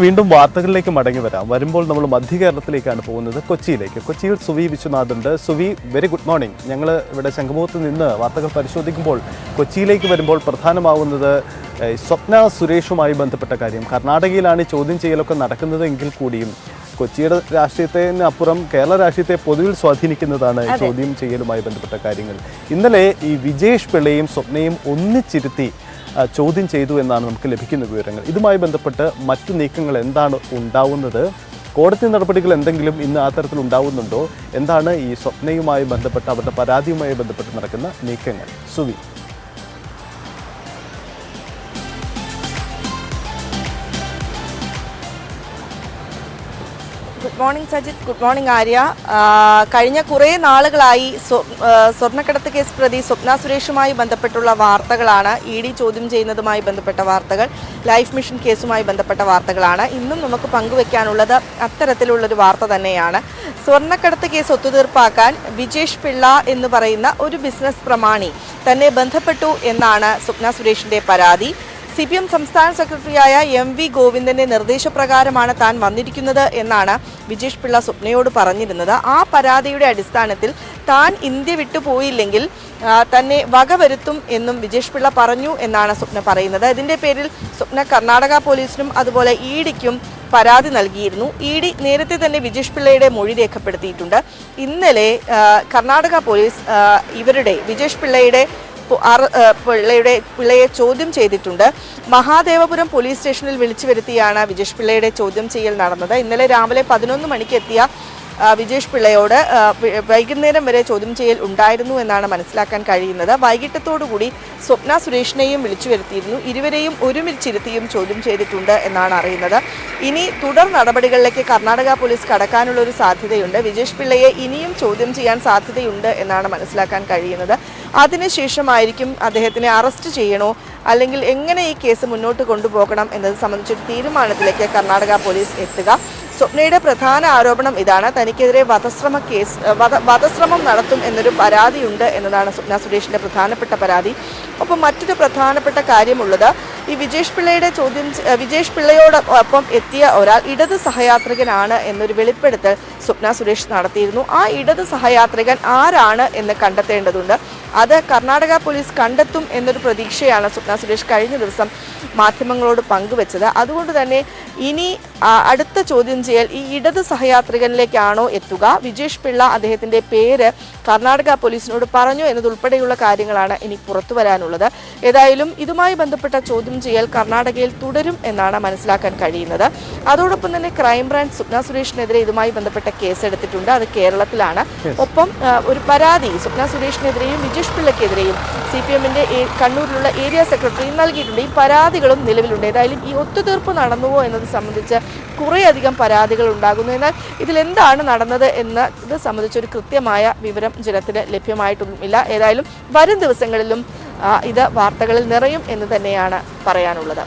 വീണ്ടും വാർത്തകളിലേക്ക് മടങ്ങി വരുമ്പോൾ നമ്മൾ മധ്യ കേരളത്തിലേക്കാണ് പോകുന്നത്, കൊച്ചിയിലേക്ക്. കൊച്ചിയിൽ സുവി വിശ്വനാഥ് ഉണ്ട്. Suvi, very good morning. ഞങ്ങൾ ഇവിടെ ശംഖുമുഖത്ത് നിന്ന് വാർത്തകൾ പരിശോധിക്കുമ്പോൾ കൊച്ചിയിലേക്ക് വരുമ്പോൾ പ്രധാനമാവുന്നത് സ്വപ്ന സുരേഷുമായി ബന്ധപ്പെട്ട കാര്യം. കർണാടകയിലാണ് ചോദ്യം ചെയ്യലൊക്കെ നടക്കുന്നതെങ്കിൽ കൂടിയും കൊച്ചിയുടെ രാഷ്ട്രീയത്തിന് അപ്പുറം കേരള രാഷ്ട്രീയത്തെ പൊതുവിൽ സ്വാധീനിക്കുന്നതാണ് ചോദ്യം ചെയ്യലുമായി ബന്ധപ്പെട്ട കാര്യങ്ങൾ. ഇന്നലെ ഈ വിജേഷ് പിള്ളയും സ്വപ്നയും ഒന്നിച്ചിരുത്തി ചോദ്യം ചെയ്തു എന്നാണ് നമുക്ക് ലഭിക്കുന്ന വിവരങ്ങൾ. ഇതുമായി ബന്ധപ്പെട്ട് മറ്റു നീക്കങ്ങൾ എന്താണ് ഉണ്ടാവുന്നത്? കോടതി നടപടികൾ എന്തെങ്കിലും ഇന്ന് ആ തരത്തിൽ ഉണ്ടാവുന്നുണ്ടോ? എന്താണ് ഈ സ്വപ്നയുമായി ബന്ധപ്പെട്ട് അവരുടെ പരാതിയുമായി ബന്ധപ്പെട്ട് നടക്കുന്ന നീക്കങ്ങൾ? Suvi. Good morning Sajith, good morning Arya. കഴിഞ്ഞ കുറേ നാളുകളായി സ്വർണ്ണക്കടത്ത് കേസ് പ്രതി സ്വപ്ന സുരേഷുമായി ബന്ധപ്പെട്ടുള്ള വാർത്തകളാണ്, ഇ ഡി ചോദ്യം ചെയ്യുന്നതുമായി ബന്ധപ്പെട്ട വാർത്തകൾ, ലൈഫ് മിഷൻ കേസുമായി ബന്ധപ്പെട്ട വാർത്തകളാണ്. ഇന്നും നമുക്ക് പങ്കുവെക്കാനുള്ളത് അത്തരത്തിലുള്ളൊരു വാർത്ത തന്നെയാണ്. സ്വർണ്ണക്കടത്ത് കേസ് ഒത്തുതീർപ്പാക്കാൻ വിജേഷ് പിള്ള എന്ന് പറയുന്ന ഒരു ബിസിനസ് പ്രമാണി തന്നെ ബന്ധപ്പെട്ടു എന്നാണ് സ്വപ്ന സുരേഷിൻ്റെ പരാതി. CPM സംസ്ഥാന സെക്രട്ടറിയായ MV ഗോവിന്ദന്റെ നിർദ്ദേശപ്രകാരമാണ് താൻ വന്നിരിക്കുന്നത് എന്നാണ് വിജേഷ് പിള്ള സ്വപ്നയോട് പറഞ്ഞിരുന്നത്. ആ പരാതിയുടെ അടിസ്ഥാനത്തിൽ താൻ ഇന്ത്യ വിട്ടുപോയില്ലെങ്കിൽ തന്നെ വകവരുത്തും എന്നും വിജേഷ് പിള്ള പറഞ്ഞു എന്നാണ് സ്വപ്ന പറയുന്നത്. ഇതിന്റെ പേരിൽ സ്വപ്ന കർണാടക പോലീസിനും അതുപോലെ ED ക്കും പരാതി നൽകിയിരുന്നു. ED നേരത്തെ തന്നെ വിജേഷ് പിള്ളയുടെ മൊഴി രേഖപ്പെടുത്തിയിട്ടുണ്ട്. ഇന്നലെ കർണാടക പോലീസ് വിജേഷ് പിള്ളയെ ചോദ്യം ചെയ്തിട്ടുണ്ട്. മഹാദേവപുരം പോലീസ് സ്റ്റേഷനിൽ വിളിച്ചു വരുത്തിയാണ് വിജേഷ് പിള്ളയുടെ ചോദ്യം ചെയ്യൽ നടന്നത്. ഇന്നലെ രാവിലെ 11 മണിക്ക് എത്തിയ വിജേഷ് പിള്ളയോട് വൈകുന്നേരം വരെ ചോദ്യം ചെയ്യൽ ഉണ്ടായിരുന്നു എന്നാണ് മനസ്സിലാക്കാൻ കഴിയുന്നത്. വൈകിട്ടത്തോടുകൂടി സ്വപ്ന സുരേഷിനെയും വിളിച്ചു വരുത്തിയിരുന്നു. ഇരുവരെയും ഒരുമിച്ചിരുത്തിയും ചോദ്യം ചെയ്തിട്ടുണ്ട് എന്നാണ് അറിയുന്നത്. ഇനി തുടർ നടപടികളിലേക്ക് കർണാടക പോലീസ് കടക്കാനുള്ള ഒരു സാധ്യതയുണ്ട്. വിജേഷ് പിള്ളയെ ഇനിയും ചോദ്യം ചെയ്യാൻ സാധ്യതയുണ്ട് എന്നാണ് മനസ്സിലാക്കാൻ കഴിയുന്നത്. അതിനുശേഷമായിരിക്കും അദ്ദേഹത്തിനെ അറസ്റ്റ് ചെയ്യണോ അല്ലെങ്കിൽ എങ്ങനെ ഈ കേസ് മുന്നോട്ട് കൊണ്ടുപോകണം എന്നത് സംബന്ധിച്ചൊരു തീരുമാനത്തിലേക്ക് കർണാടക പോലീസ് എത്തുക. സ്വപ്നയുടെ പ്രധാന ആരോപണം ഇതാണ്, തനിക്കെതിരെ വധശ്രമം നടത്തും എന്നൊരു പരാതിയുണ്ട് എന്നതാണ് സ്വപ്ന സുരേഷിന്റെ പ്രധാനപ്പെട്ട പരാതി. ഒപ്പം മറ്റൊരു പ്രധാനപ്പെട്ട കാര്യമുള്ളത്, ഈ വിജേഷ് പിള്ളയോടൊപ്പം എത്തിയ ഒരാൾ ഇടത് സഹയാത്രികനാണ് എന്നൊരു വെളിപ്പെടുത്തൽ സ്വപ്ന സുരേഷ് നടത്തിയിരുന്നു. ആ ഇടത് സഹയാത്രികൻ ആരാണ് എന്ന് കണ്ടെത്തേണ്ടതുണ്ട്. അത് കർണാടക പോലീസ് കണ്ടെത്തും എന്നൊരു പ്രതീക്ഷയാണ് സ്വപ്ന സുരേഷ് കഴിഞ്ഞ ദിവസം മാധ്യമങ്ങളോട് പങ്കുവച്ചത്. അതുകൊണ്ട് തന്നെ ഇനി അടുത്ത ചോദ്യം ചെയ്യൽ ഈ ഇടത് സഹയാത്രികനിലേക്കാണോ എത്തുക? വിജേഷ് പിള്ള അദ്ദേഹത്തിൻ്റെ പേര് കർണാടക പോലീസിനോട് പറഞ്ഞു എന്നതുൾപ്പെടെയുള്ള കാര്യങ്ങളാണ് ഇനി പുറത്തു വരാനുള്ളത്. ഏതായാലും ഇതുമായി ബന്ധപ്പെട്ട ചോദ്യം ചെയ്യൽ കർണാടകയിൽ തുടരും എന്നാണ് മനസ്സിലാക്കാൻ കഴിയുന്നത്. അതോടൊപ്പം തന്നെ ക്രൈംബ്രാഞ്ച് സ്വപ്ന സുരേഷിനെതിരെ ഇതുമായി ബന്ധപ്പെട്ട കേസെടുത്തിട്ടുണ്ട്. അത് കേരളത്തിലാണ്. ഒപ്പം ഒരു പരാതി സ്വപ്ന സുരേഷിനെതിരെയും വിജേഷ് പിള്ളയ്ക്കെതിരെയും CPMന്റെ കണ്ണൂരിലുള്ള ഏരിയ സെക്രട്ടറി നൽകിയിട്ടുണ്ട്. ഈ പരാതികളും നിലവിലുണ്ട്. ഏതായാലും ഈ ഒത്തുതീർപ്പ് നടന്നുവോ എന്നത് സംബന്ധിച്ച് കുറേയധികം പരാതികൾ ഉണ്ടാകുന്നു. എന്നാൽ ഇതിലെന്താണ് നടന്നത് എന്ന് ഇത് സംബന്ധിച്ചൊരു കൃത്യമായ വിവരം ജനത്തിന് ലഭ്യമായിട്ടൊന്നുമില്ല. ഏതായാലും വരും ദിവസങ്ങളിലും ഇത് വാർത്തകളിൽ നിറയും എന്ന് തന്നെയാണ് പറയാനുള്ളത്.